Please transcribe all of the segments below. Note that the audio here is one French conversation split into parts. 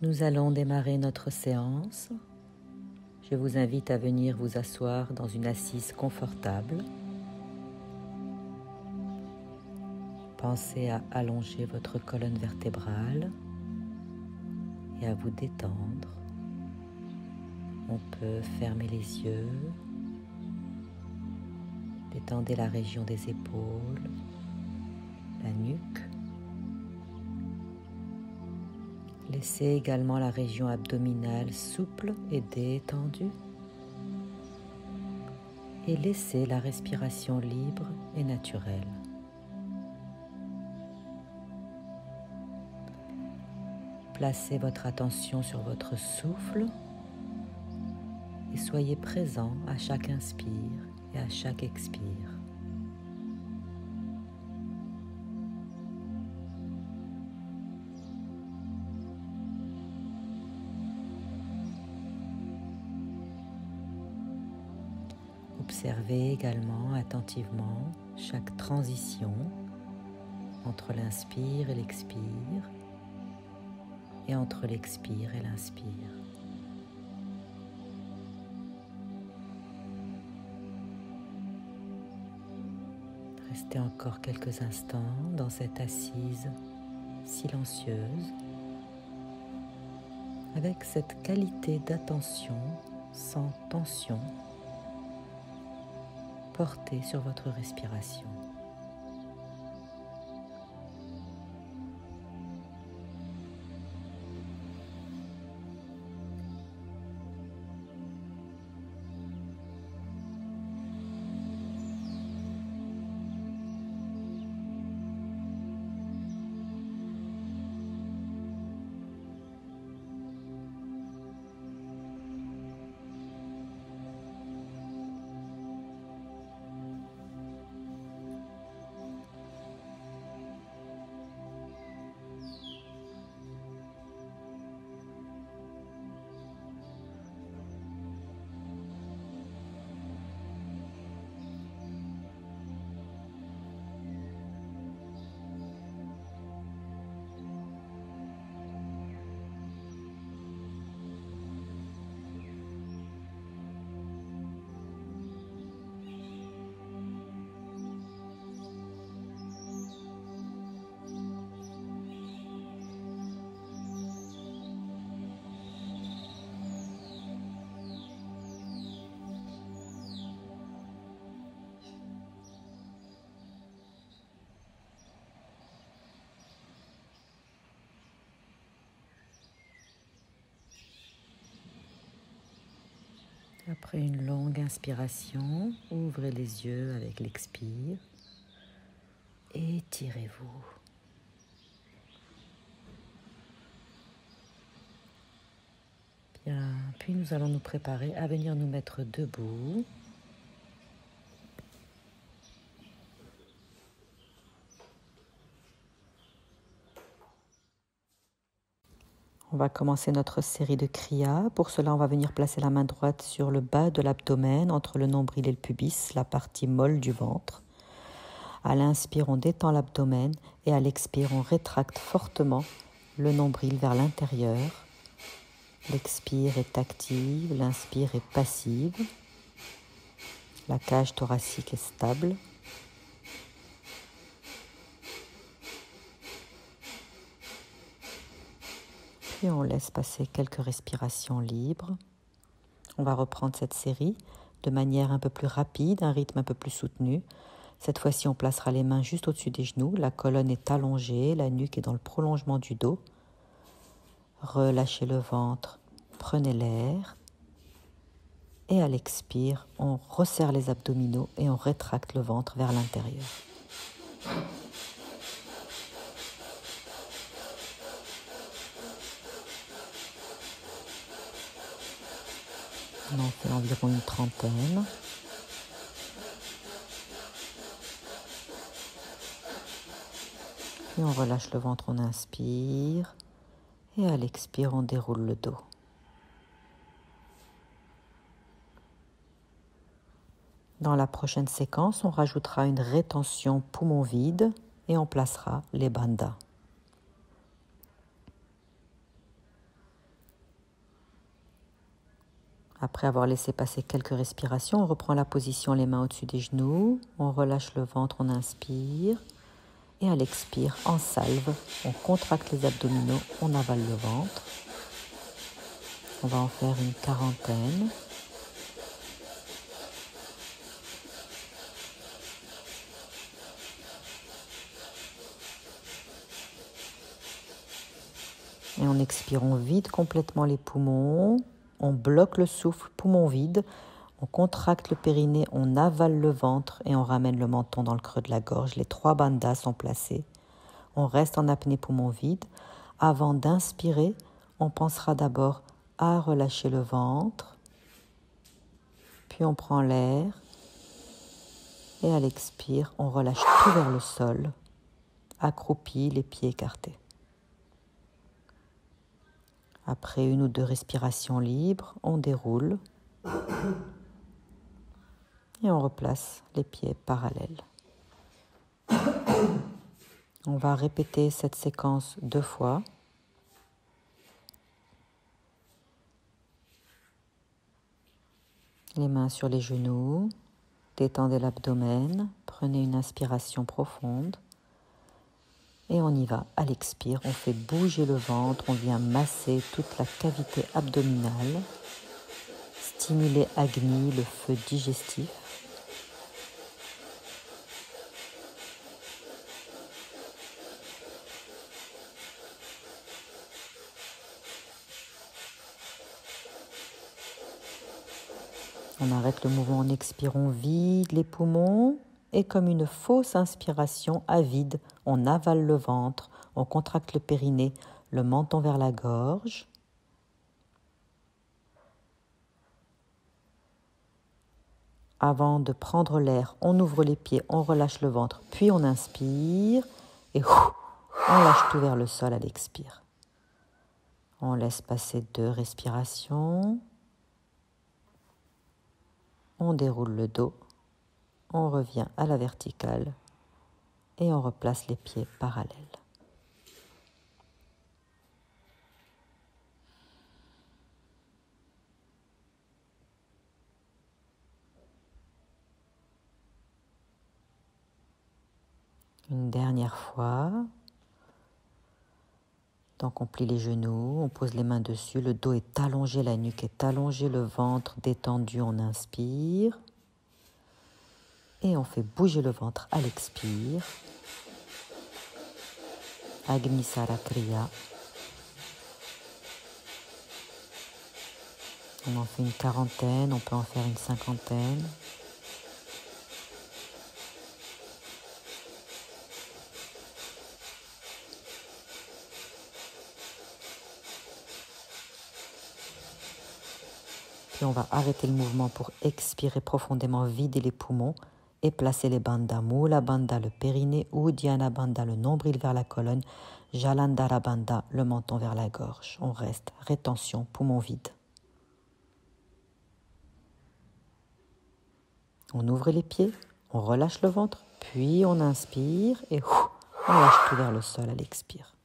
Nous allons démarrer notre séance. Je vous invite à venir vous asseoir dans une assise confortable. Pensez à allonger votre colonne vertébrale et à vous détendre. On peut fermer les yeux, détendez la région des épaules, la nuque. Laissez également la région abdominale souple et détendue. Et laissez la respiration libre et naturelle. Placez votre attention sur votre souffle et soyez présent à chaque inspire et à chaque expire. Observez également attentivement chaque transition entre l'inspire et l'expire et entre l'expire et l'inspire. Restez encore quelques instants dans cette assise silencieuse avec cette qualité d'attention sans tension portée sur votre respiration. Après une longue inspiration, ouvrez les yeux avec l'expire et étirez-vous. Bien, puis nous allons nous préparer à venir nous mettre debout. On va commencer notre série de Kriya. Pour cela, on va venir placer la main droite sur le bas de l'abdomen, entre le nombril et le pubis, la partie molle du ventre. À l'inspire, on détend l'abdomen et à l'expire, on rétracte fortement le nombril vers l'intérieur. L'expire est active, l'inspire est passive. La cage thoracique est stable. Et on laisse passer quelques respirations libres. On va reprendre cette série de manière un peu plus rapide, un rythme un peu plus soutenu. Cette fois-ci, on placera les mains juste au-dessus des genoux. La colonne est allongée, la nuque est dans le prolongement du dos. Relâchez le ventre, prenez l'air. Et à l'expire, on resserre les abdominaux et on rétracte le ventre vers l'intérieur. On en fait environ une trentaine. Puis on relâche le ventre, on inspire. Et à l'expire, on déroule le dos. Dans la prochaine séquence, on rajoutera une rétention poumon vide et on placera les bandhas. Après avoir laissé passer quelques respirations, on reprend la position, les mains au-dessus des genoux, on relâche le ventre, on inspire, et à l'expire, en salve, on contracte les abdominaux, on avale le ventre. On va en faire une 40aine. Et en expirant, on vide complètement les poumons, on bloque le souffle, poumon vide, on contracte le périnée, on avale le ventre et on ramène le menton dans le creux de la gorge. Les 3 bandhas sont placés. On reste en apnée poumon vide. Avant d'inspirer, on pensera d'abord à relâcher le ventre, puis on prend l'air et à l'expire, on relâche tout vers le sol, accroupi, les pieds écartés. Après 1 ou 2 respirations libres, on déroule et on replace les pieds parallèles. On va répéter cette séquence 2 fois. Les mains sur les genoux, détendez l'abdomen, prenez une inspiration profonde. Et on y va, à l'expire, on fait bouger le ventre, on vient masser toute la cavité abdominale, stimuler Agni, le feu digestif. On arrête le mouvement en expirant, on vide les poumons. Et comme une fausse inspiration à vide, on avale le ventre, on contracte le périnée, le menton vers la gorge. Avant de prendre l'air, on ouvre les pieds, on relâche le ventre, puis on inspire et on lâche tout vers le sol à l'expire. On laisse passer 2 respirations. On déroule le dos. On revient à la verticale et on replace les pieds parallèles. Une dernière fois. Donc on plie les genoux, on pose les mains dessus, le dos est allongé, la nuque est allongée, le ventre détendu, on inspire. Et on fait bouger le ventre à l'expire. Agnisara Kriya. On en fait une 40aine, on peut en faire une 50aine. Puis on va arrêter le mouvement pour expirer profondément, vider les poumons et placer les bandhas. Mula Bandha, le périnée, Uddiyana Bandha, le nombril vers la colonne, Jalandhara Bandha, le menton vers la gorge. On reste, rétention, poumon vide. On ouvre les pieds, on relâche le ventre, puis on inspire et on lâche tout vers le sol à l'expire.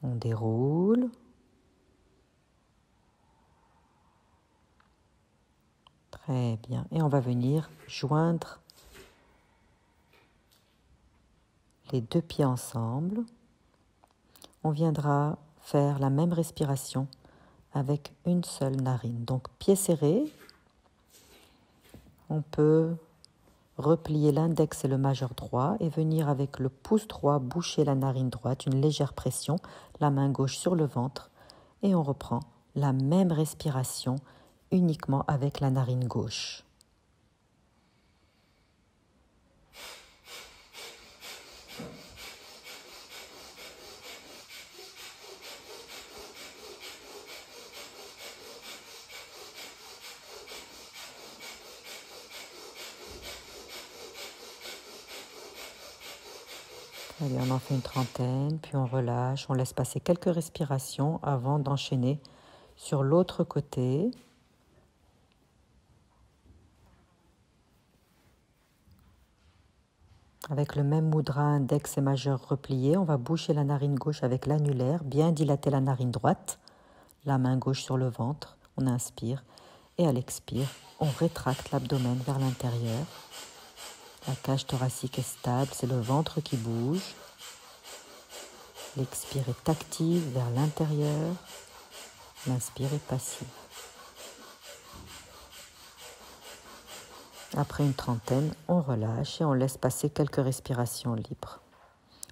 On déroule. Très bien. Et on va venir joindre les 2 pieds ensemble. On viendra faire la même respiration avec une seule narine. Donc, pieds serrés. On peut replier l'index et le majeur droit et venir avec le pouce droit boucher la narine droite, une légère pression, la main gauche sur le ventre et on reprend la même respiration uniquement avec la narine gauche. Allez, on en fait une 30aine, puis on relâche, on laisse passer quelques respirations avant d'enchaîner sur l'autre côté. Avec le même mudra index et majeur replié, on va boucher la narine gauche avec l'annulaire, bien dilater la narine droite, la main gauche sur le ventre, on inspire, et à l'expire, on rétracte l'abdomen vers l'intérieur. La cage thoracique est stable, c'est le ventre qui bouge. L'expire est active vers l'intérieur, l'inspire est passive. Après une trentaine, on relâche et on laisse passer quelques respirations libres.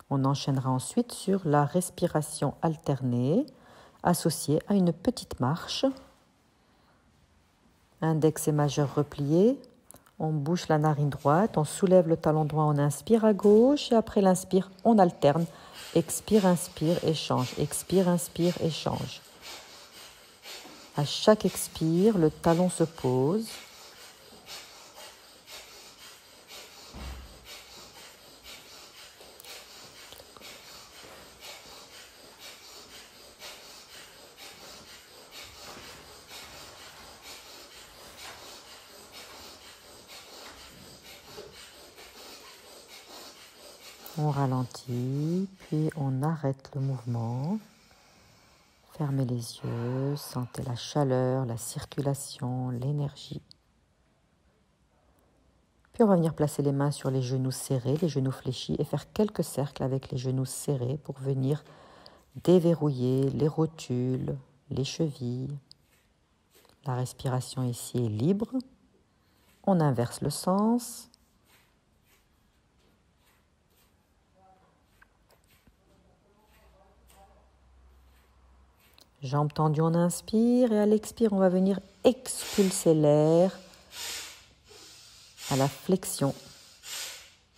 On enchaînera ensuite sur la respiration alternée associée à une petite marche. Index et majeur repliés. On bouche la narine droite, on soulève le talon droit, on inspire à gauche et après l'inspire, on alterne. Expire, inspire, échange. Expire, inspire, échange. À chaque expire, le talon se pose. On ralentit, puis on arrête le mouvement. Fermez les yeux, sentez la chaleur, la circulation, l'énergie. Puis on va venir placer les mains sur les genoux serrés, les genoux fléchis et faire quelques cercles avec les genoux serrés pour venir déverrouiller les rotules, les chevilles. La respiration ici est libre. On inverse le sens. Jambes tendues, on inspire et à l'expire, on va venir expulser l'air à la flexion.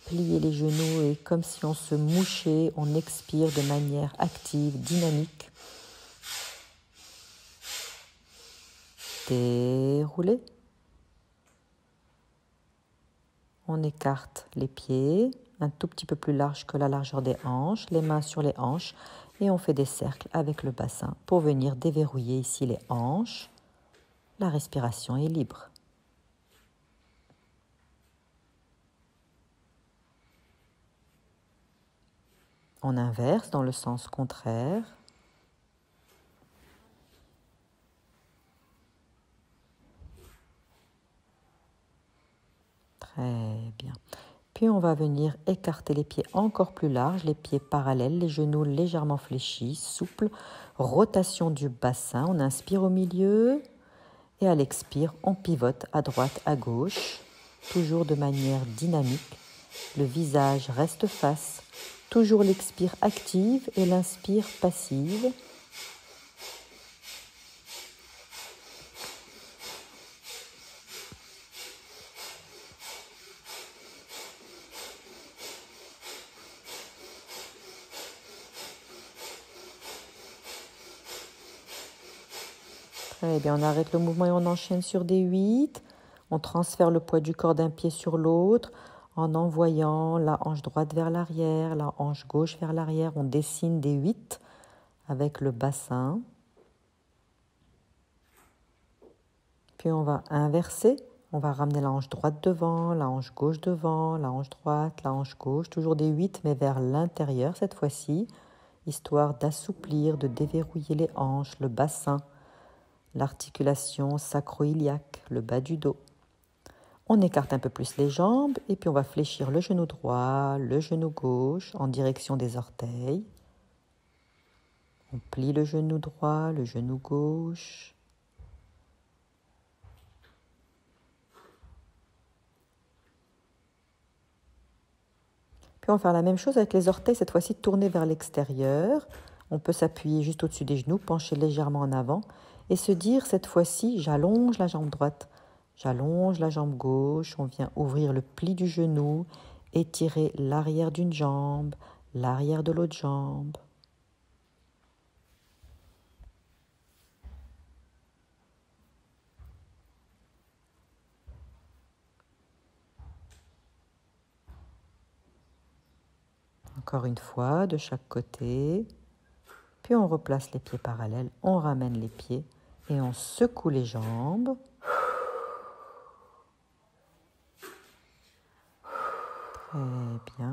Plier les genoux et comme si on se mouchait, on expire de manière active, dynamique. Dérouler. On écarte les pieds, un tout petit peu plus large que la largeur des hanches, les mains sur les hanches et on fait des cercles avec le bassin pour venir déverrouiller ici les hanches. La respiration est libre. On inverse dans le sens contraire. Très bien. Puis on va venir écarter les pieds encore plus larges, les pieds parallèles, les genoux légèrement fléchis, souples. Rotation du bassin, on inspire au milieu et à l'expire, on pivote à droite, à gauche, toujours de manière dynamique. Le visage reste face, toujours l'expire active et l'inspire passive. Très bien, on arrête le mouvement et on enchaîne sur des 8. On transfère le poids du corps d'un pied sur l'autre en envoyant la hanche droite vers l'arrière, la hanche gauche vers l'arrière. On dessine des 8 avec le bassin. Puis on va inverser. On va ramener la hanche droite devant, la hanche gauche devant, la hanche droite, la hanche gauche. Toujours des 8 mais vers l'intérieur cette fois-ci, histoire d'assouplir, de déverrouiller les hanches, le bassin. L'articulation sacro-iliaque, le bas du dos. On écarte un peu plus les jambes et puis on va fléchir le genou droit, le genou gauche en direction des orteils. On plie le genou droit, le genou gauche. Puis on va faire la même chose avec les orteils, cette fois-ci tournés vers l'extérieur. On peut s'appuyer juste au-dessus des genoux, pencher légèrement en avant et se dire cette fois-ci, j'allonge la jambe droite, j'allonge la jambe gauche, on vient ouvrir le pli du genou, étirer l'arrière d'une jambe, l'arrière de l'autre jambe. Encore une fois, de chaque côté. Puis on replace les pieds parallèles, on ramène les pieds et on secoue les jambes. Très bien.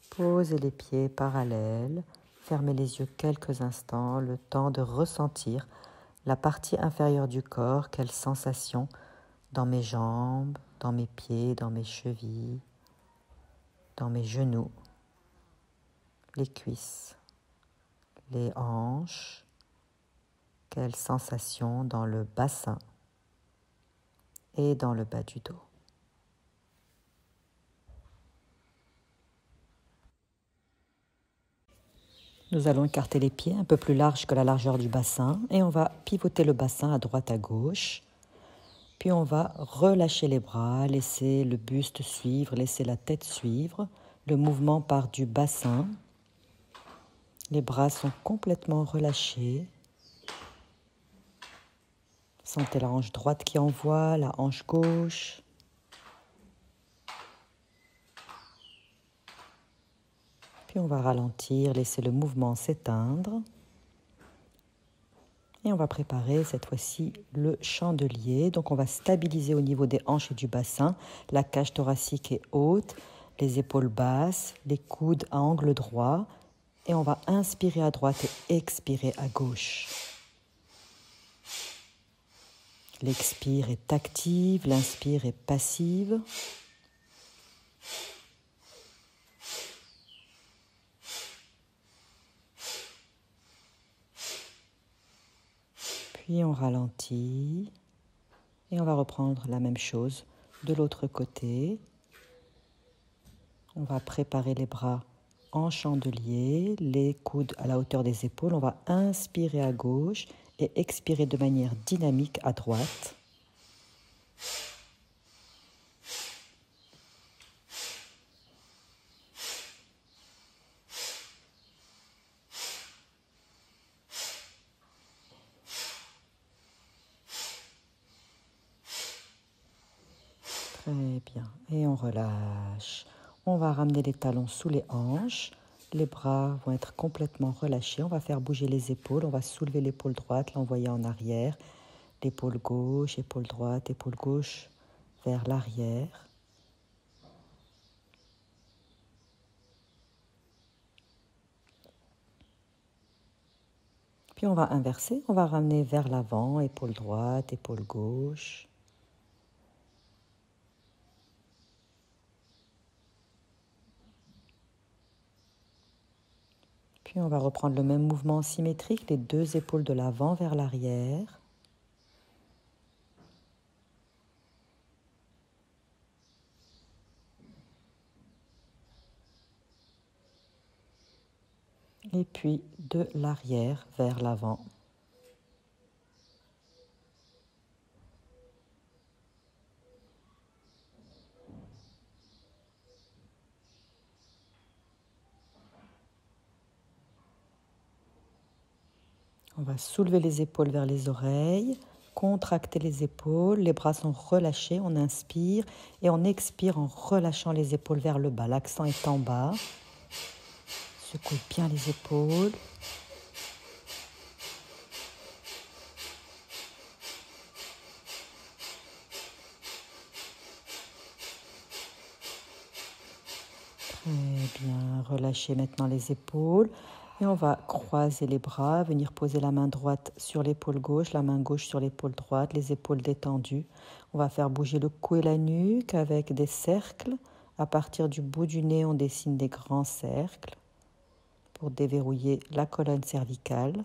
Posez les pieds parallèles. Fermez les yeux quelques instants, le temps de ressentir la partie inférieure du corps, quelle sensation dans mes jambes, dans mes pieds, dans mes chevilles, dans mes genoux, les cuisses, les hanches, quelle sensation dans le bassin et dans le bas du dos. Nous allons écarter les pieds un peu plus larges que la largeur du bassin et on va pivoter le bassin à droite à gauche. Puis on va relâcher les bras, laisser le buste suivre, laisser la tête suivre. Le mouvement part du bassin. Les bras sont complètement relâchés. Sentez la hanche droite qui envoie, la hanche gauche. Puis on va ralentir, laisser le mouvement s'éteindre. Et on va préparer cette fois-ci le chandelier. Donc on va stabiliser au niveau des hanches et du bassin. La cage thoracique est haute, les épaules basses, les coudes à angle droit. Et on va inspirer à droite et expirer à gauche. L'expire est active, l'inspire est passive. Puis on ralentit et on va reprendre la même chose de l'autre côté. On va préparer les bras en chandelier, les coudes à la hauteur des épaules. On va inspirer à gauche et expirer de manière dynamique à droite. Très bien. Et on relâche. On va ramener les talons sous les hanches. Les bras vont être complètement relâchés. On va faire bouger les épaules. On va soulever l'épaule droite, l'envoyer en arrière. L'épaule gauche, épaule droite, épaule gauche vers l'arrière. Puis on va inverser. On va ramener vers l'avant, épaule droite, épaule gauche. Puis on va reprendre le même mouvement symétrique, les deux épaules de l'avant vers l'arrière. Et puis de l'arrière vers l'avant. On va soulever les épaules vers les oreilles, contracter les épaules, les bras sont relâchés, on inspire et on expire en relâchant les épaules vers le bas. L'accent est en bas. Secouez bien les épaules. Très bien, relâchez maintenant les épaules. Et on va croiser les bras, venir poser la main droite sur l'épaule gauche, la main gauche sur l'épaule droite, les épaules détendues. On va faire bouger le cou et la nuque avec des cercles. À partir du bout du nez, on dessine des grands cercles pour déverrouiller la colonne cervicale.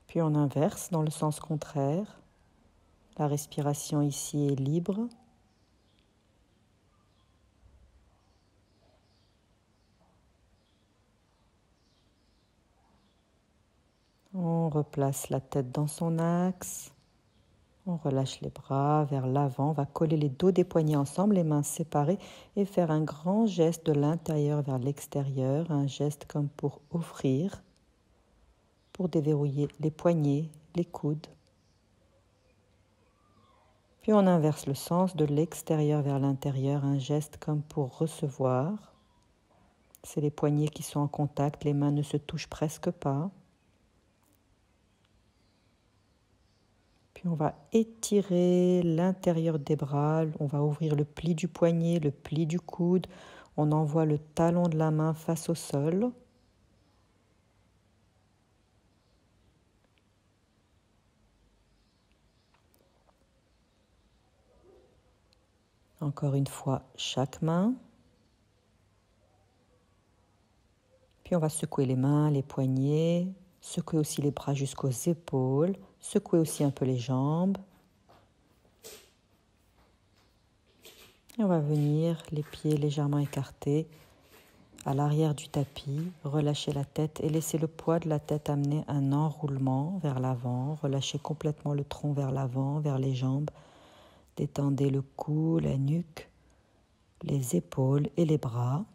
Puis on inverse dans le sens contraire. La respiration ici est libre. On replace la tête dans son axe. On relâche les bras vers l'avant. On va coller les dos des poignets ensemble, les mains séparées et faire un grand geste de l'intérieur vers l'extérieur. Un geste comme pour offrir, pour déverrouiller les poignets, les coudes. Puis on inverse le sens de l'extérieur vers l'intérieur, un geste comme pour recevoir. C'est les poignets qui sont en contact, les mains ne se touchent presque pas. Puis on va étirer l'intérieur des bras, on va ouvrir le pli du poignet, le pli du coude, on envoie le talon de la main face au sol. Encore une fois, chaque main. Puis on va secouer les mains, les poignets, secouer aussi les bras jusqu'aux épaules, secouer aussi un peu les jambes. Et on va venir les pieds légèrement écartés à l'arrière du tapis, relâcher la tête et laisser le poids de la tête amener un enroulement vers l'avant, relâcher complètement le tronc vers l'avant, vers les jambes, détendez le cou, la nuque, les épaules et les bras.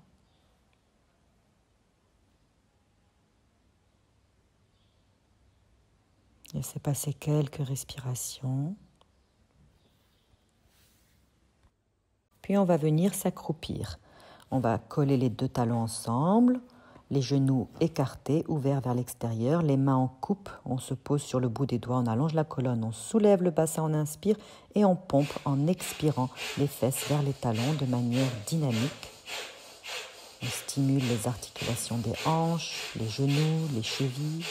Laissez passer quelques respirations. Puis on va venir s'accroupir. On va coller les deux talons ensemble, les genoux écartés, ouverts vers l'extérieur, les mains en coupe, on se pose sur le bout des doigts, on allonge la colonne, on soulève le bassin, on inspire et on pompe en expirant les fesses vers les talons de manière dynamique. On stimule les articulations des hanches, les genoux, les chevilles.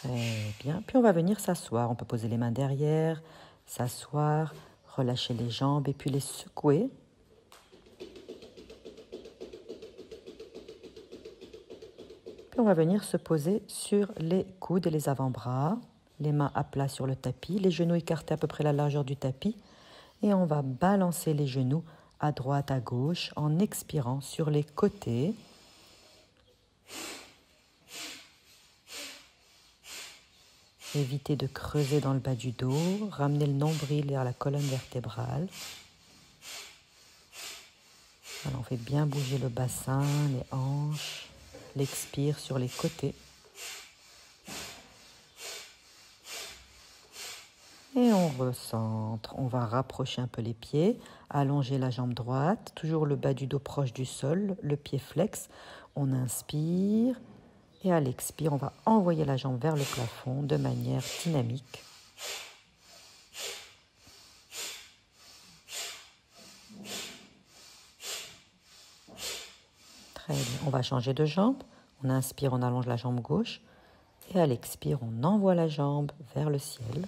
Très bien. Puis on va venir s'asseoir. On peut poser les mains derrière, s'asseoir, relâcher les jambes et puis les secouer. Puis on va venir se poser sur les coudes et les avant-bras, les mains à plat sur le tapis, les genoux écartés à peu près la largeur du tapis. Et on va balancer les genoux à droite, à gauche en expirant sur les côtés. Évitez de creuser dans le bas du dos, ramenez le nombril vers la colonne vertébrale. Alors on fait bien bouger le bassin, les hanches, l'expire sur les côtés. Et on recentre, on va rapprocher un peu les pieds, allonger la jambe droite, toujours le bas du dos proche du sol, le pied flex. On inspire. Et à l'expire, on va envoyer la jambe vers le plafond de manière dynamique. Très bien. On va changer de jambe. On inspire, on allonge la jambe gauche. Et à l'expire, on envoie la jambe vers le ciel.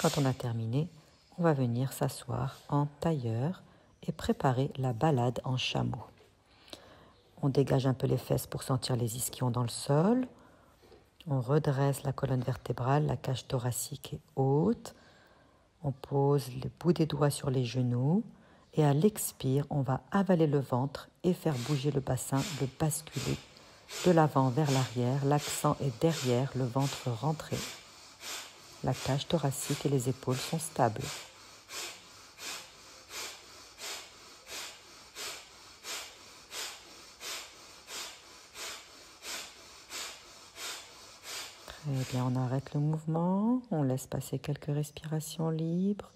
Quand on a terminé, on va venir s'asseoir en tailleur et préparer la balade en chameau. On dégage un peu les fesses pour sentir les ischions dans le sol. On redresse la colonne vertébrale, la cage thoracique est haute. On pose les bouts des doigts sur les genoux. Et à l'expire, on va avaler le ventre et faire bouger le bassin, le basculer de l'avant vers l'arrière. L'accent est derrière, le ventre rentré. La cage thoracique et les épaules sont stables. Très bien, on arrête le mouvement, on laisse passer quelques respirations libres.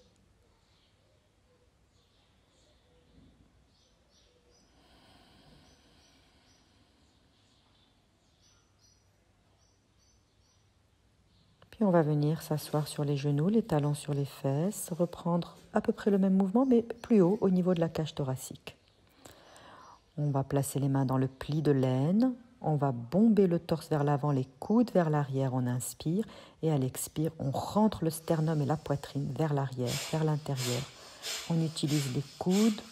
Puis on va venir s'asseoir sur les genoux, les talons sur les fesses, reprendre à peu près le même mouvement, mais plus haut au niveau de la cage thoracique. On va placer les mains dans le pli de l'aine, on va bomber le torse vers l'avant, les coudes vers l'arrière, on inspire, et à l'expire, on rentre le sternum et la poitrine vers l'arrière, vers l'intérieur. On utilise les coudes,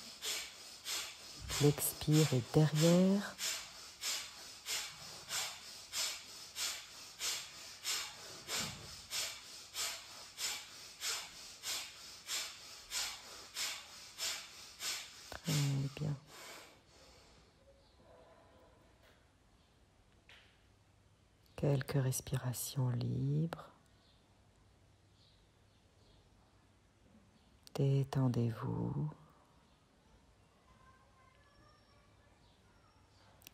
l'expire est derrière. Très bien. Quelques respirations libres. Détendez-vous.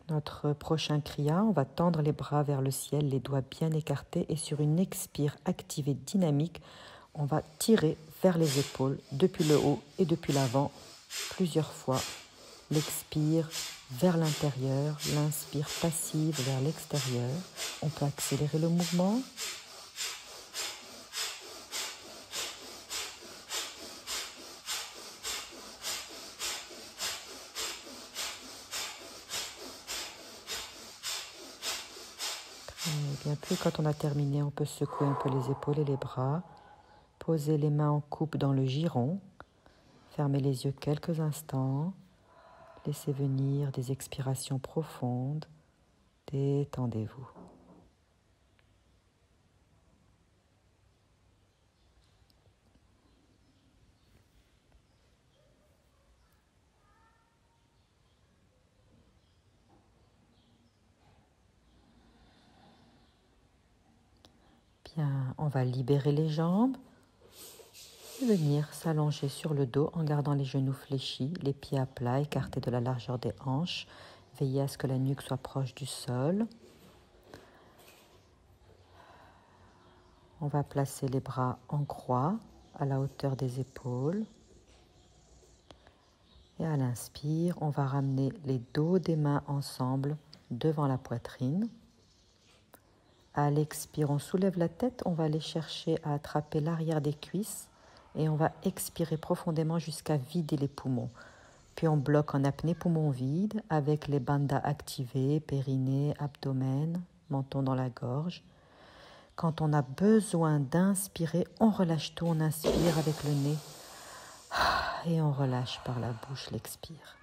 Notre prochain kriya, on va tendre les bras vers le ciel, les doigts bien écartés et sur une expire activée dynamique, on va tirer vers les épaules depuis le haut et depuis l'avant plusieurs fois. L'expire vers l'intérieur, l'inspire passive vers l'extérieur. On peut accélérer le mouvement. Bien, puis quand on a terminé, on peut secouer un peu les épaules et les bras, poser les mains en coupe dans le giron, fermer les yeux quelques instants, laissez venir des expirations profondes, détendez-vous. Bien, on va libérer les jambes et venir s'allonger sur le dos en gardant les genoux fléchis, les pieds à plat, écartés de la largeur des hanches. Veillez à ce que la nuque soit proche du sol. On va placer les bras en croix à la hauteur des épaules. Et à l'inspire, on va ramener les dos des mains ensemble devant la poitrine. À l'expire, on soulève la tête, on va aller chercher à attraper l'arrière des cuisses et on va expirer profondément jusqu'à vider les poumons. Puis on bloque en apnée poumon vide avec les bandhas activés, périnée, abdomen, menton dans la gorge. Quand on a besoin d'inspirer, on relâche tout, on inspire avec le nez et on relâche par la bouche l'expire.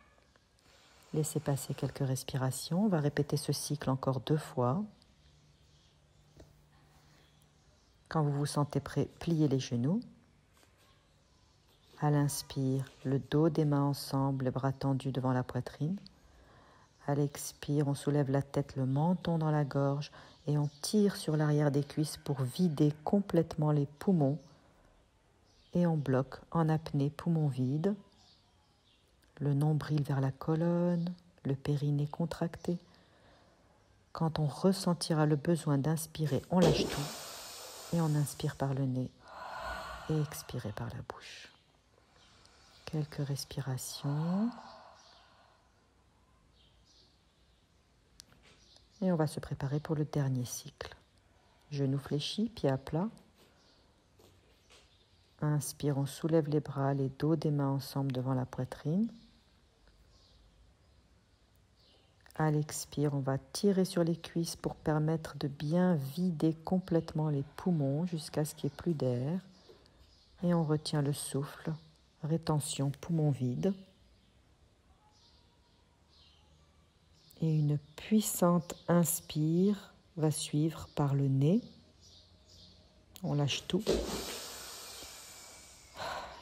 Laissez passer quelques respirations, on va répéter ce cycle encore 2 fois. Quand vous vous sentez prêt, pliez les genoux. À l'inspire, le dos des mains ensemble, les bras tendus devant la poitrine. À l'expire, on soulève la tête, le menton dans la gorge et on tire sur l'arrière des cuisses pour vider complètement les poumons. Et on bloque en apnée, poumon vide. Le nombril vers la colonne, le périnée contracté. Quand on ressentira le besoin d'inspirer, on lâche tout et on inspire par le nez et expirez par la bouche. Quelques respirations. Et on va se préparer pour le dernier cycle. Genoux fléchis, pieds à plat. Inspire, on soulève les bras, les dos des mains ensemble devant la poitrine. À l'expire, on va tirer sur les cuisses pour permettre de bien vider complètement les poumons jusqu'à ce qu'il n'y ait plus d'air. Et on retient le souffle, rétention, poumon vide. Et une puissante inspire va suivre par le nez. On lâche tout.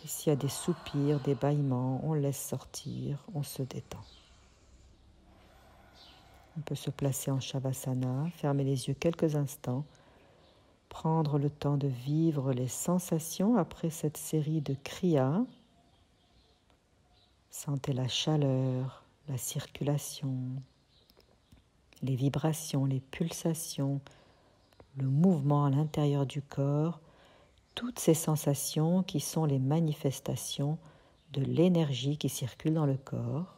Et s'il y a des soupirs, des bâillements, on laisse sortir, on se détend. On peut se placer en Shavasana, fermer les yeux quelques instants, prendre le temps de vivre les sensations après cette série de kriyas. Sentez la chaleur, la circulation, les vibrations, les pulsations, le mouvement à l'intérieur du corps, toutes ces sensations qui sont les manifestations de l'énergie qui circule dans le corps.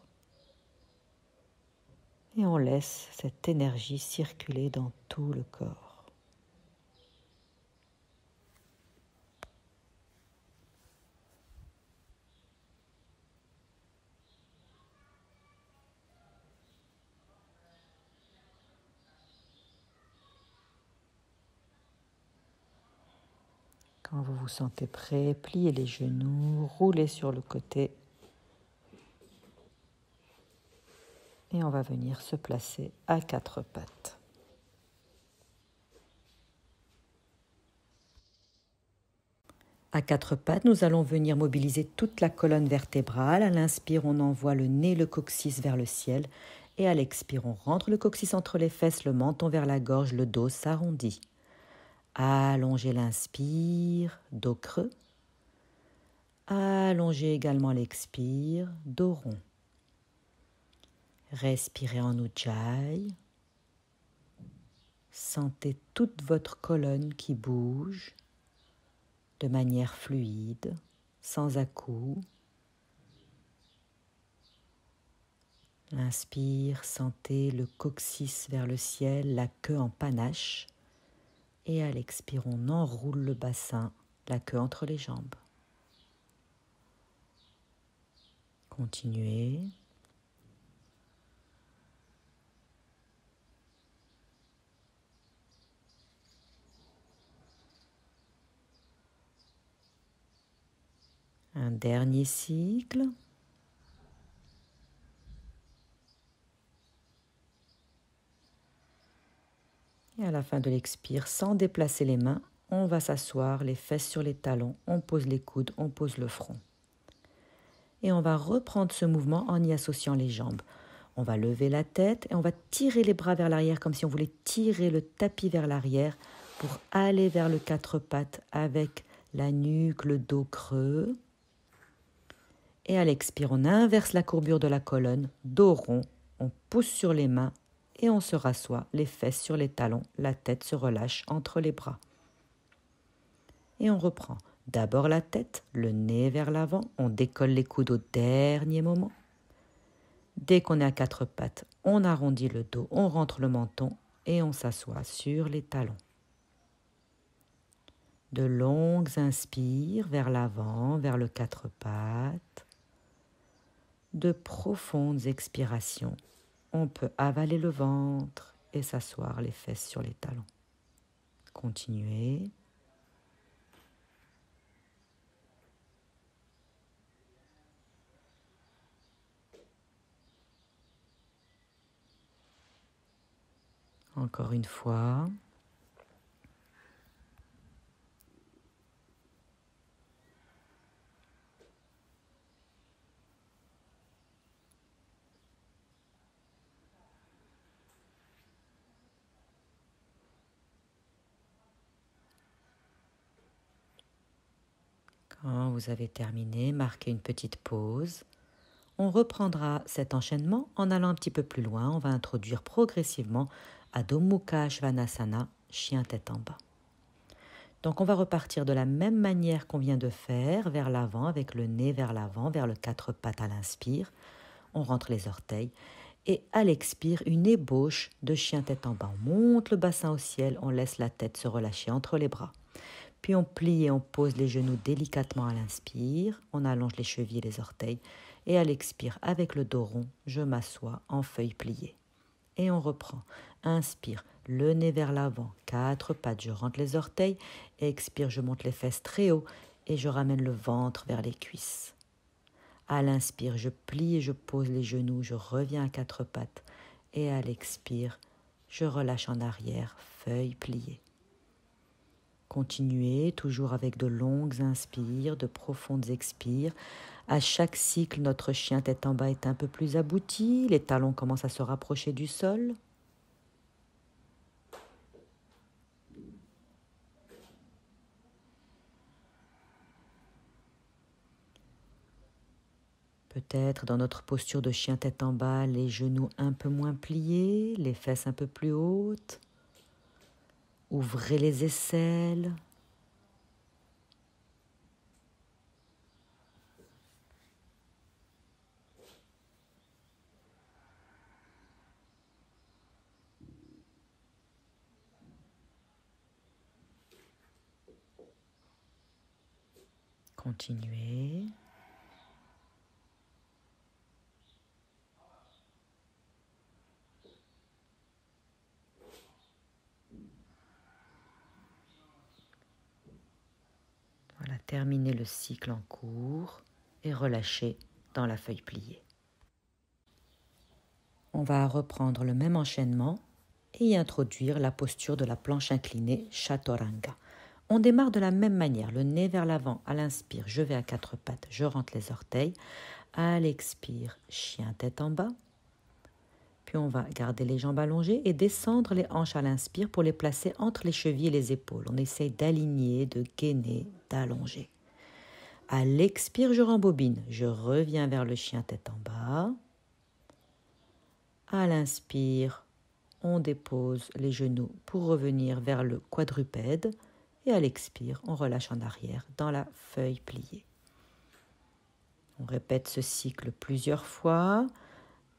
Et on laisse cette énergie circuler dans tout le corps. Quand vous vous sentez prêt, pliez les genoux, roulez sur le côté. Et on va venir se placer à 4 pattes. À 4 pattes, nous allons venir mobiliser toute la colonne vertébrale. À l'inspire, on envoie le nez, le coccyx vers le ciel. Et à l'expire, on rentre le coccyx entre les fesses, le menton vers la gorge, le dos s'arrondit. Allongez l'inspire, dos creux. Allongez également l'expire, dos rond. Respirez en Ujjayi. Sentez toute votre colonne qui bouge de manière fluide, sans à-coups. Inspire, sentez le coccyx vers le ciel, la queue en panache. Et à l'expire, on enroule le bassin, la queue entre les jambes. Continuez. Un dernier cycle. Et à la fin de l'expire, sans déplacer les mains, on va s'asseoir, les fesses sur les talons, on pose les coudes, on pose le front. Et on va reprendre ce mouvement en y associant les jambes. On va lever la tête et on va tirer les bras vers l'arrière comme si on voulait tirer le tapis vers l'arrière pour aller vers le quatre pattes avec la nuque, le dos creux. Et à l'expire, on inverse la courbure de la colonne, dos rond, on pousse sur les mains et on se rassoit, les fesses sur les talons, la tête se relâche entre les bras. Et on reprend. D'abord la tête, le nez vers l'avant, on décolle les coudes au dernier moment. Dès qu'on est à quatre pattes, on arrondit le dos, on rentre le menton et on s'assoit sur les talons. De longues inspires vers l'avant, vers le quatre pattes. De profondes expirations. On peut avaler le ventre et s'asseoir les fesses sur les talons. Continuez. Encore une fois. Quand vous avez terminé, marquez une petite pause. On reprendra cet enchaînement en allant un petit peu plus loin. On va introduire progressivement Adho Mukha Svanasana, chien tête en bas. Donc on va repartir de la même manière qu'on vient de faire, vers l'avant, avec le nez vers l'avant, vers le quatre pattes à l'inspire. On rentre les orteils. Et à l'expire, une ébauche de chien tête en bas. On monte le bassin au ciel, on laisse la tête se relâcher entre les bras. Puis on plie et on pose les genoux délicatement à l'inspire. On allonge les chevilles et les orteils. Et à l'expire, avec le dos rond, je m'assois en feuille pliée. Et on reprend. Inspire, le nez vers l'avant, quatre pattes, je rentre les orteils. Expire, je monte les fesses très haut et je ramène le ventre vers les cuisses. À l'inspire, je plie et je pose les genoux, je reviens à quatre pattes. Et à l'expire, je relâche en arrière, feuille pliée. Continuez, toujours avec de longues inspires, de profondes expires. À chaque cycle, notre chien tête en bas est un peu plus abouti. Les talons commencent à se rapprocher du sol. Peut-être dans notre posture de chien tête en bas, les genoux un peu moins pliés, les fesses un peu plus hautes. Ouvrez les aisselles. Continuez. Voilà, terminez le cycle en cours et relâchez dans la feuille pliée. On va reprendre le même enchaînement et y introduire la posture de la planche inclinée Chaturanga. On démarre de la même manière, le nez vers l'avant, à l'inspire, je vais à quatre pattes, je rentre les orteils. À l'expire, chien tête en bas. Puis on va garder les jambes allongées et descendre les hanches à l'inspire pour les placer entre les chevilles et les épaules. On essaye d'aligner, de gainer, d'allonger. À l'expire, je rembobine. Je reviens vers le chien tête en bas. À l'inspire, on dépose les genoux pour revenir vers le quadrupède. Et à l'expire, on relâche en arrière dans la feuille pliée. On répète ce cycle plusieurs fois.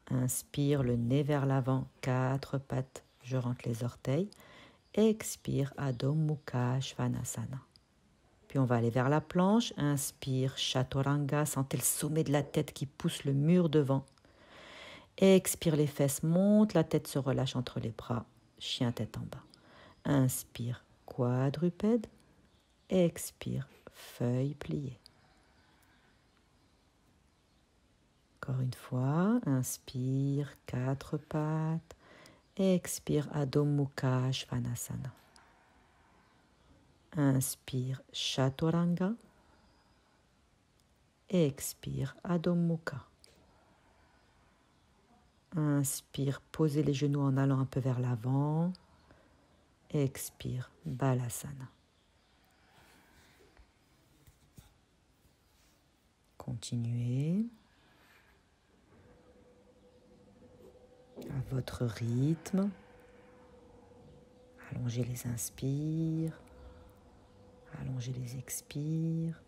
Inspire, le nez vers l'avant, 4 pattes, je rentre les orteils. Expire, Adho Mukha Svanasana. Puis on va aller vers la planche. Inspire, Chaturanga, sentez le sommet de la tête qui pousse le mur devant. Expire, les fesses montent, la tête se relâche entre les bras, chien tête en bas. Inspire, quadrupède. Expire, feuille pliée. Encore une fois, inspire, 4 pattes. Expire, Adho Mukha Svanasana. Inspire, Chaturanga. Expire, Adho Mukha. Inspire, posez les genoux en allant un peu vers l'avant. Expire, Balasana. Continuez à votre rythme. Allongez les inspires, allongez les expires.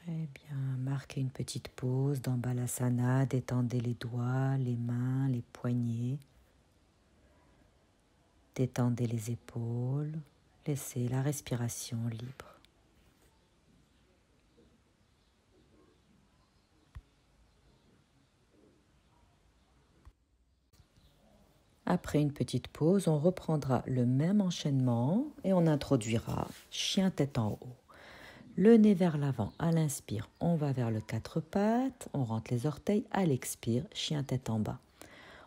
Très bien, marquez une petite pause dans Balasana, détendez les doigts, les mains, les poignets. Détendez les épaules, laissez la respiration libre. Après une petite pause, on reprendra le même enchaînement et on introduira chien tête en haut. Le nez vers l'avant, à l'inspire, on va vers le 4 pattes, on rentre les orteils, à l'expire, chien tête en bas.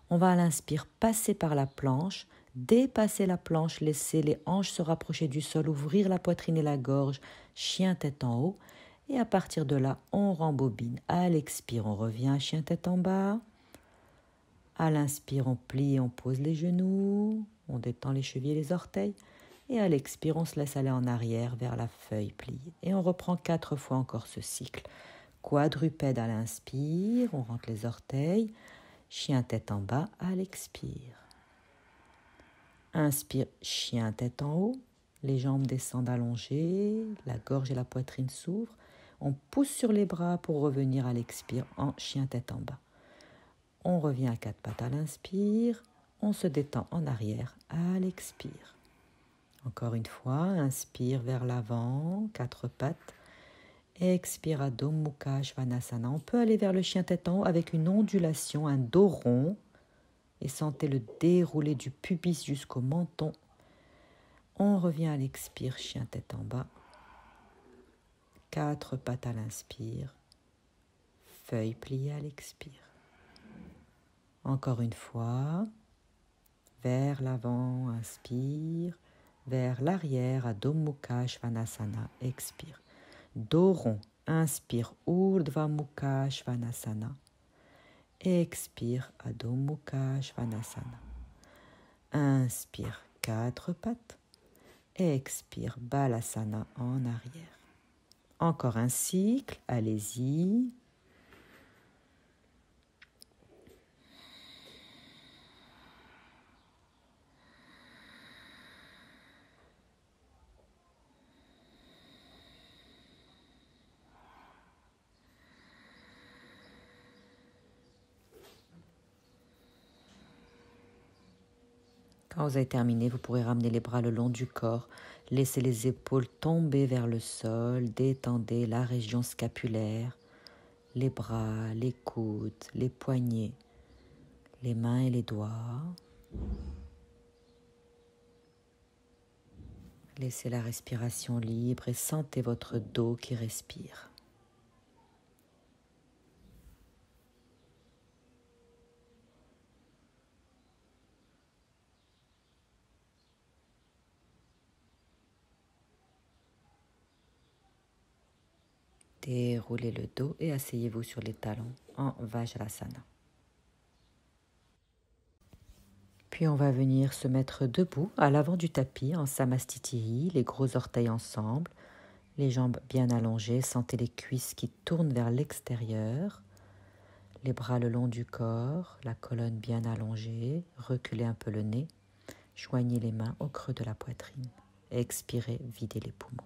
On va à l'inspire passer par la planche, dépasser la planche, laisser les hanches se rapprocher du sol, ouvrir la poitrine et la gorge, chien tête en haut. Et à partir de là, on rembobine. À l'expire, on revient, chien tête en bas. À l'inspire, on plie et on pose les genoux, on détend les chevilles et les orteils. Et à l'expire, on se laisse aller en arrière vers la feuille pliée. Et on reprend 4 fois encore ce cycle. Quadrupède à l'inspire, on rentre les orteils. Chien tête en bas à l'expire. Inspire, chien tête en haut. Les jambes descendent allongées, la gorge et la poitrine s'ouvrent. On pousse sur les bras pour revenir à l'expire en chien tête en bas. On revient à 4 pattes à l'inspire. On se détend en arrière à l'expire. Encore une fois, inspire vers l'avant, 4 pattes. Expire, Adho Mukha Svanasana. On peut aller vers le chien tête en haut avec une ondulation, un dos rond. Et sentez le déroulé du pubis jusqu'au menton. On revient à l'expire, chien tête en bas. 4 pattes à l'inspire. Feuille pliée à l'expire. Encore une fois. Vers l'avant, inspire. Vers l'arrière, Adho Mukha Svanasana, expire. Dos rond, inspire, Urdhva Mukha Svanasana. Expire, Adho Mukha Svanasana. Inspire, 4 pattes. Expire, Balasana en arrière. Encore un cycle, allez-y. Quand vous avez terminé, vous pourrez ramener les bras le long du corps, laissez les épaules tomber vers le sol, détendez la région scapulaire, les bras, les coudes, les poignets, les mains et les doigts. Laissez la respiration libre et sentez votre dos qui respire. Déroulez le dos et asseyez-vous sur les talons en Vajrasana. Puis on va venir se mettre debout à l'avant du tapis en Samastitihi, les gros orteils ensemble, les jambes bien allongées, sentez les cuisses qui tournent vers l'extérieur, les bras le long du corps, la colonne bien allongée, reculez un peu le nez, joignez les mains au creux de la poitrine. Expirez, videz les poumons.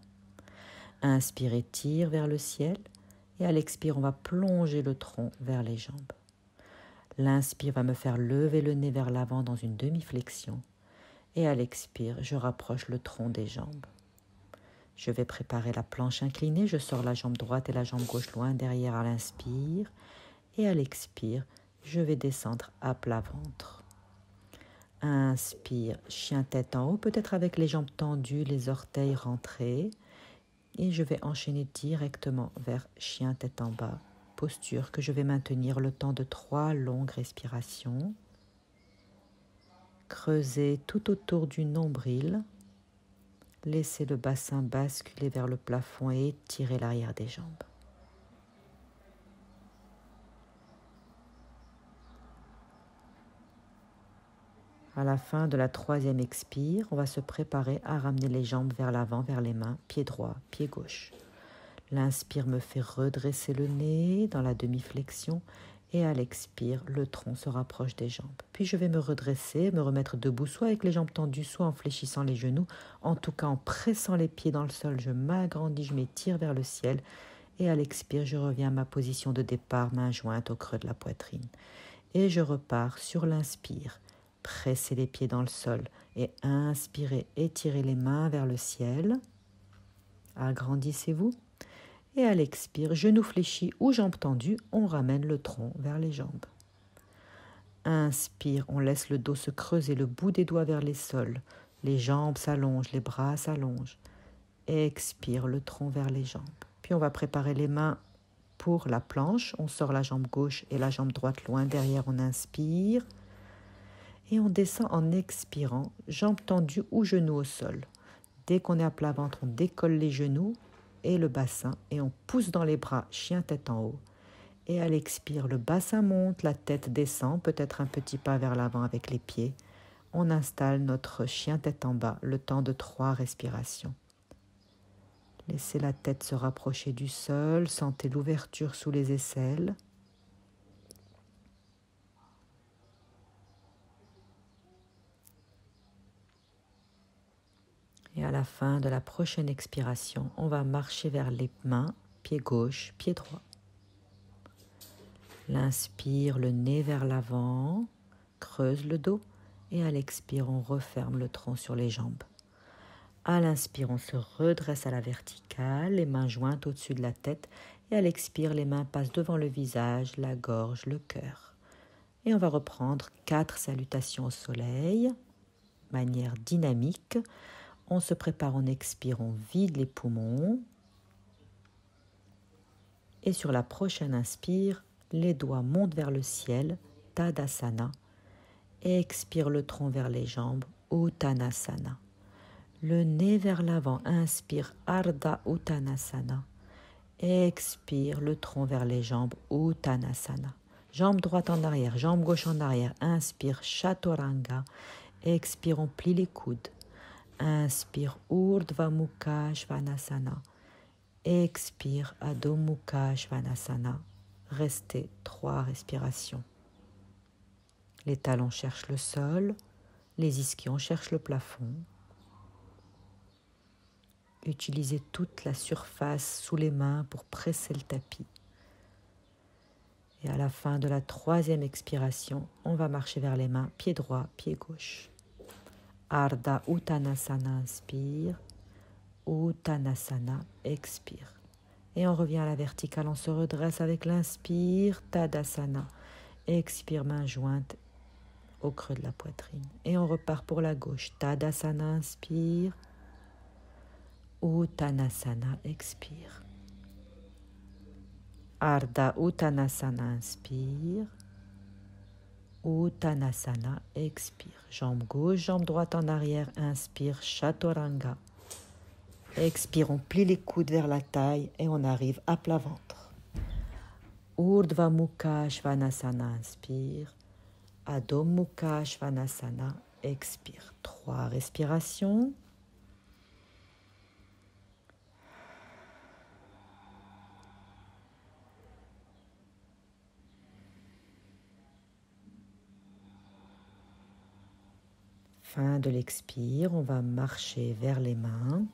Inspirez, tire vers le ciel et à l'expire, on va plonger le tronc vers les jambes. L'inspire va me faire lever le nez vers l'avant dans une demi-flexion et à l'expire, je rapproche le tronc des jambes. Je vais préparer la planche inclinée, je sors la jambe droite et la jambe gauche loin derrière à l'inspire et à l'expire, je vais descendre à plat ventre. Inspire, chien tête en haut, peut-être avec les jambes tendues, les orteils rentrés. Et je vais enchaîner directement vers chien tête en bas, posture que je vais maintenir le temps de 3 longues respirations. Creusez tout autour du nombril. Laissez le bassin basculer vers le plafond et étirez l'arrière des jambes. À la fin de la 3e expire, on va se préparer à ramener les jambes vers l'avant, vers les mains, pied droit, pied gauche. L'inspire me fait redresser le nez dans la demi-flexion et à l'expire, le tronc se rapproche des jambes. Puis je vais me redresser, me remettre debout, soit avec les jambes tendues, soit en fléchissant les genoux. En tout cas, en pressant les pieds dans le sol, je m'agrandis, je m'étire vers le ciel. Et à l'expire, je reviens à ma position de départ, main jointe au creux de la poitrine. Et je repars sur l'inspire. Pressez les pieds dans le sol et inspirez, étirez les mains vers le ciel. Agrandissez-vous. Et à l'expire, genoux fléchis ou jambes tendues, on ramène le tronc vers les jambes. Inspire, on laisse le dos se creuser, le bout des doigts vers les sols. Les jambes s'allongent, les bras s'allongent. Expire, le tronc vers les jambes. Puis on va préparer les mains pour la planche. On sort la jambe gauche et la jambe droite loin derrière, on inspire. Et on descend en expirant, jambes tendues ou genoux au sol. Dès qu'on est à plat ventre, on décolle les genoux et le bassin et on pousse dans les bras, chien tête en haut. Et à l'expire, le bassin monte, la tête descend, peut-être un petit pas vers l'avant avec les pieds. On installe notre chien tête en bas, le temps de 3 respirations. Laissez la tête se rapprocher du sol, sentez l'ouverture sous les aisselles. Et à la fin de la prochaine expiration, on va marcher vers les mains, pied gauche, pied droit. L'inspire, le nez vers l'avant, creuse le dos et à l'expire, on referme le tronc sur les jambes. À l'inspire, on se redresse à la verticale, les mains jointes au-dessus de la tête et à l'expire, les mains passent devant le visage, la gorge, le cœur. Et on va reprendre 4 salutations au soleil, manière dynamique. On se prépare, on expire, on vide les poumons. Et sur la prochaine inspire, les doigts montent vers le ciel, Tadasana. Et expire le tronc vers les jambes, Uttanasana. Le nez vers l'avant, inspire, Ardha Uttanasana. Expire le tronc vers les jambes, Uttanasana. Jambe droite en arrière, jambe gauche en arrière, inspire, Chaturanga. Expire, on plie les coudes. Inspire, Urdhva Mukha Svanasana. Expire, Adho Mukha Svanasana. Restez 3 respirations. Les talons cherchent le sol, les ischions cherchent le plafond. Utilisez toute la surface sous les mains pour presser le tapis. Et à la fin de la 3e expiration, on va marcher vers les mains, pied droit, pied gauche. Ardha Uttanasana, inspire. Uttanasana, expire. Et on revient à la verticale, on se redresse avec l'inspire, Tadasana. Expire, main jointe au creux de la poitrine. Et on repart pour la gauche. Tadasana, inspire. Uttanasana, expire. Ardha Uttanasana, inspire. Uttanasana, expire. Jambe gauche, jambe droite en arrière, inspire, Chaturanga. Expire, on plie les coudes vers la taille et on arrive à plat ventre. Urdhva Mukha Svanasana, inspire. Adho Mukha Svanasana, expire. 3 respirations. Fin de l'expire, on va marcher vers les mains.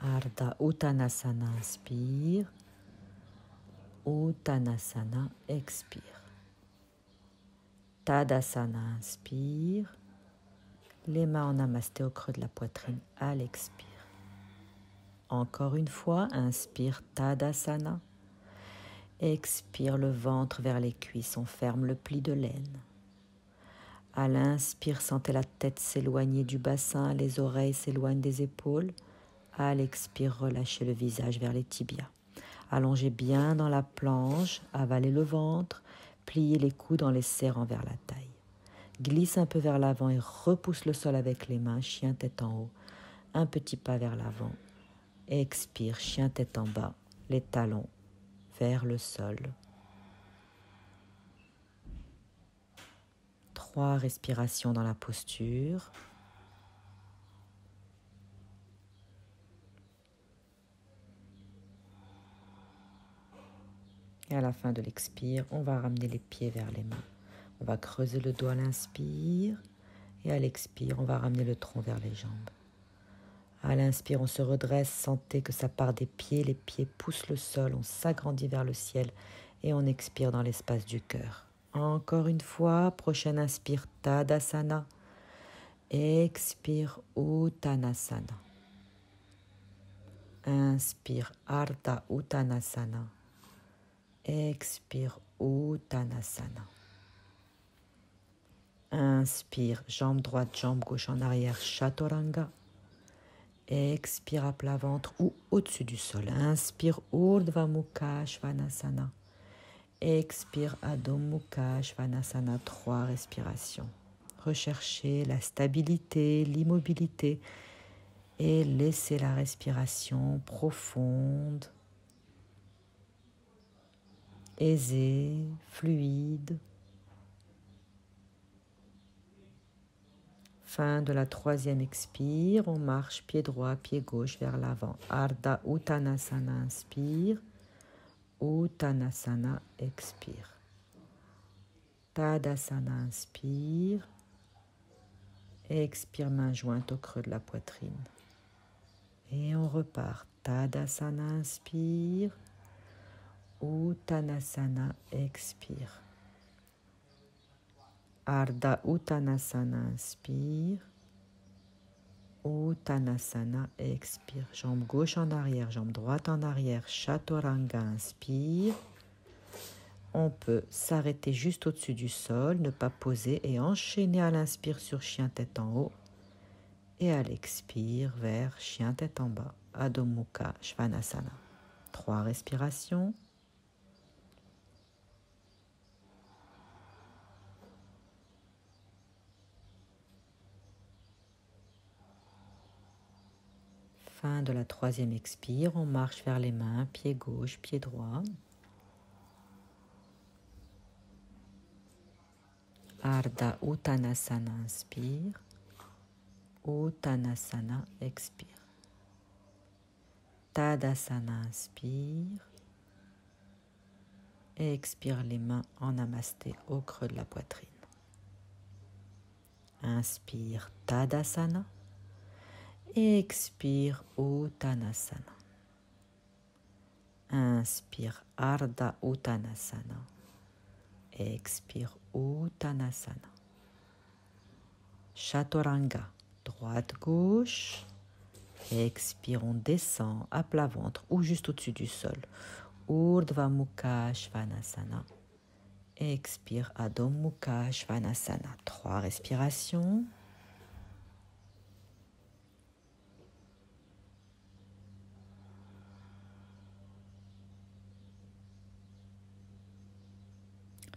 Ardha Uttanasana, inspire. Uttanasana, expire. Tadasana, inspire. Les mains en namasté au creux de la poitrine à l'expire. Encore une fois, inspire Tadasana. Expire le ventre vers les cuisses, on ferme le pli de l'aine. À l'inspire, sentez la tête s'éloigner du bassin, les oreilles s'éloignent des épaules. À l'expire, relâchez le visage vers les tibias. Allongez bien dans la planche, avalez le ventre, pliez les coudes en les serrant vers la taille. Glisse un peu vers l'avant et repousse le sol avec les mains, chien tête en haut. Un petit pas vers l'avant. Expire, chien tête en bas, les talons vers le sol. 3 respirations dans la posture. Et à la fin de l'expire, on va ramener les pieds vers les mains. On va creuser le dos à l'inspire et à l'expire, on va ramener le tronc vers les jambes. À l'inspire, on se redresse, sentez que ça part des pieds, les pieds poussent le sol, on s'agrandit vers le ciel et on expire dans l'espace du cœur. Encore une fois, prochaine inspire, Tadasana. Expire, Uttanasana. Inspire, Ardha Uttanasana. Expire, Uttanasana. Inspire, jambe droite, jambe gauche en arrière, Chaturanga. Expire à plat ventre ou au-dessus du sol. Inspire, Urdhva Mukha Svanasana. Expire, Adho Mukha Svanasana. 3 respirations. Recherchez la stabilité, l'immobilité et laissez la respiration profonde, aisée, fluide. Fin de la 3e expire, on marche pied droit, pied gauche vers l'avant. Ardha Uttanasana, inspire. Uttanasana, expire. Tadasana, inspire. Expire, main jointe au creux de la poitrine. Et on repart. Tadasana, inspire. Uttanasana, expire. Ardha Uttanasana, inspire. Uttanasana, expire. Jambe gauche en arrière, jambe droite en arrière. Chaturanga, inspire. On peut s'arrêter juste au-dessus du sol, ne pas poser et enchaîner à l'inspire sur chien tête en haut. Et à l'expire vers chien tête en bas. Adho Mukha Svanasana. 3 respirations. Fin de la 3e expire, on marche vers les mains, pied gauche, pied droit. Ardha Uttanasana, inspire. Uttanasana, expire. Tadasana, inspire. Et expire les mains en namasté au creux de la poitrine. Inspire Tadasana. Expire Uttanasana. Inspire Ardha Uttanasana. Expire Uttanasana. Chaturanga, droite-gauche. Expire, on descend à plat ventre ou juste au-dessus du sol. Urdhva Mukha Svanasana. Et expire Adho Mukha Svanasana. 3 respirations.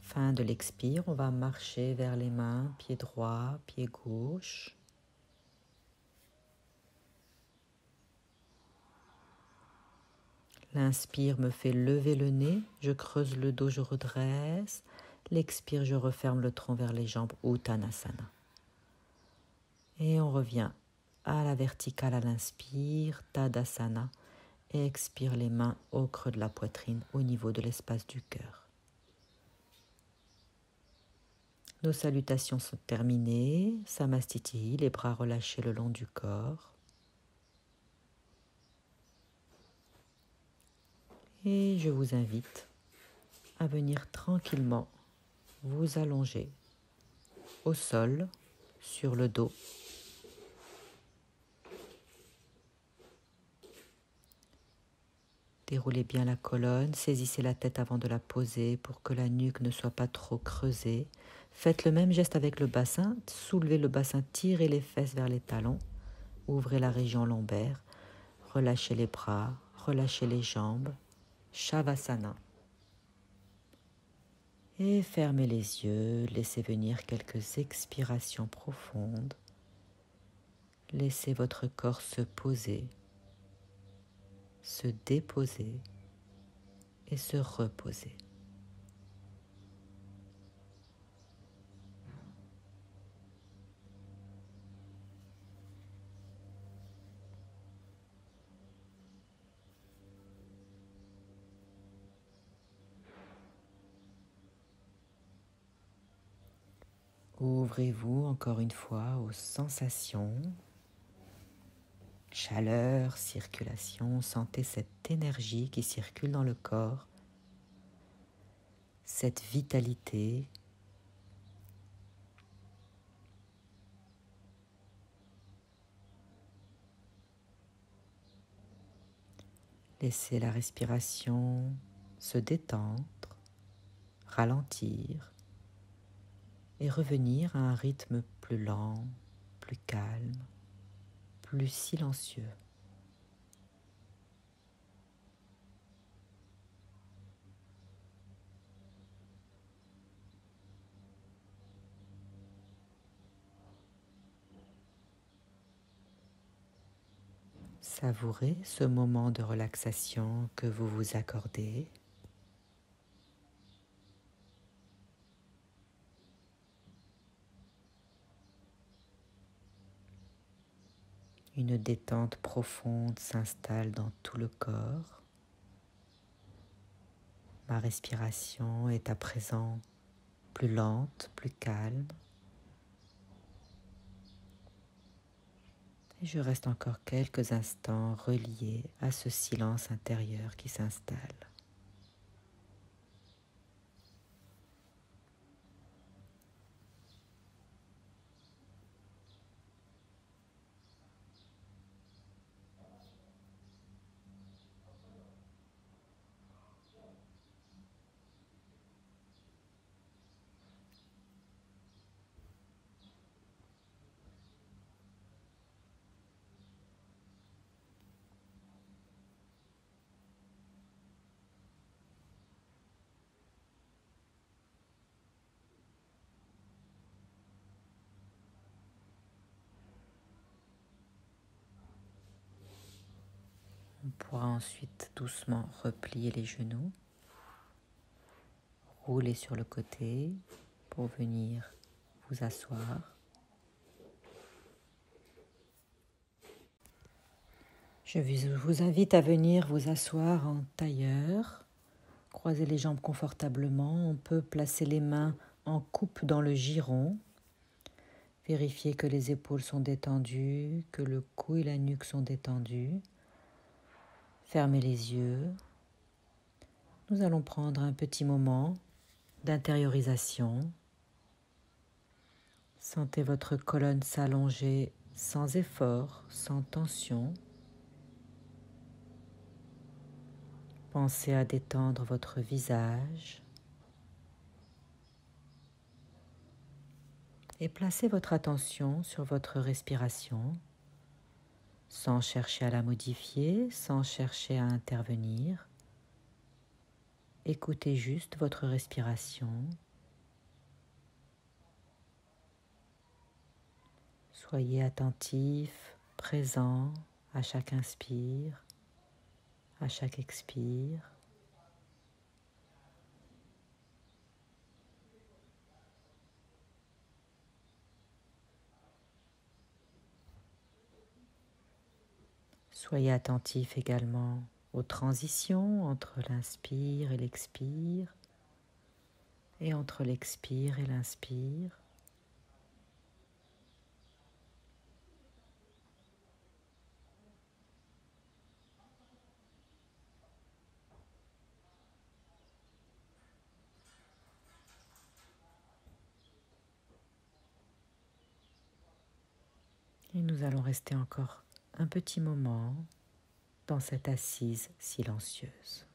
Fin de l'expire, on va marcher vers les mains, pied droit, pied gauche. L'inspire me fait lever le nez, je creuse le dos, je redresse. L'expire, je referme le tronc vers les jambes, Uttanasana. Et on revient à la verticale à l'inspire, Tadasana. Et expire les mains au creux de la poitrine, au niveau de l'espace du cœur. Nos salutations sont terminées. Samastiti, les bras relâchés le long du corps. Et je vous invite à venir tranquillement vous allonger au sol, sur le dos. Déroulez bien la colonne, saisissez la tête avant de la poser pour que la nuque ne soit pas trop creusée. Faites le même geste avec le bassin, soulevez le bassin, tirez les fesses vers les talons, ouvrez la région lombaire, relâchez les bras, relâchez les jambes, Shavasana. Et fermez les yeux, laissez venir quelques expirations profondes. Laissez votre corps se poser, se déposer et se reposer. Ouvrez-vous encore une fois aux sensations, chaleur, circulation, sentez cette énergie qui circule dans le corps, cette vitalité. Laissez la respiration se détendre, ralentir et revenir à un rythme plus lent, plus calme, plus silencieux. Savourez ce moment de relaxation que vous vous accordez. Une détente profonde s'installe dans tout le corps. Ma respiration est à présent plus lente, plus calme. Et je reste encore quelques instants relié à ce silence intérieur qui s'installe. On pourra ensuite doucement replier les genoux, rouler sur le côté pour venir vous asseoir. Je vous invite à venir vous asseoir en tailleur, croiser les jambes confortablement. On peut placer les mains en coupe dans le giron. Vérifiez que les épaules sont détendues, que le cou et la nuque sont détendus. Fermez les yeux. Nous allons prendre un petit moment d'intériorisation. Sentez votre colonne s'allonger sans effort, sans tension. Pensez à détendre votre visage, et placez votre attention sur votre respiration sans chercher à la modifier, sans chercher à intervenir. Écoutez juste votre respiration. Soyez attentif, présent à chaque inspire, à chaque expire. Soyez attentif également aux transitions entre l'inspire et l'expire, et entre l'expire et l'inspire. Et nous allons rester encore un petit moment dans cette assise silencieuse.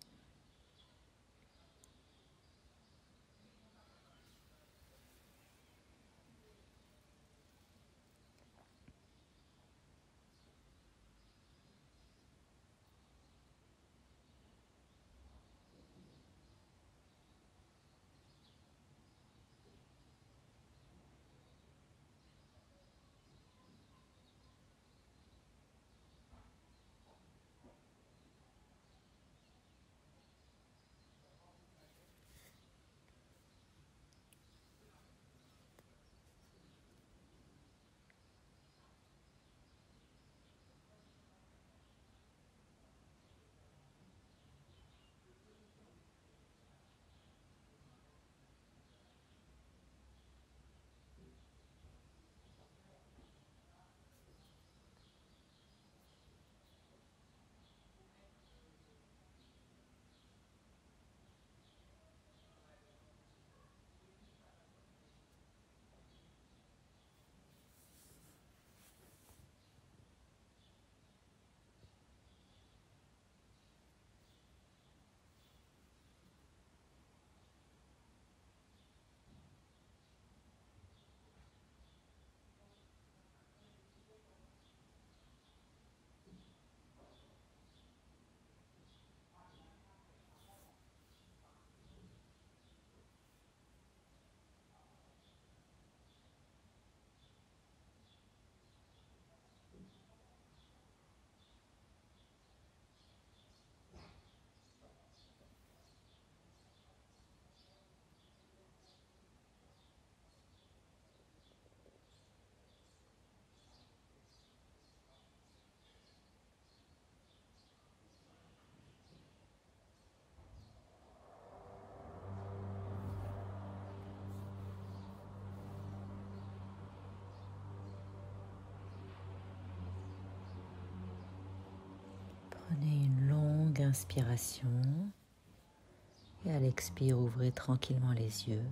Prenez une longue inspiration et à l'expire, ouvrez tranquillement les yeux.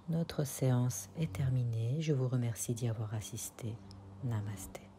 Notre séance est terminée. Je vous remercie d'y avoir assisté. Namasté.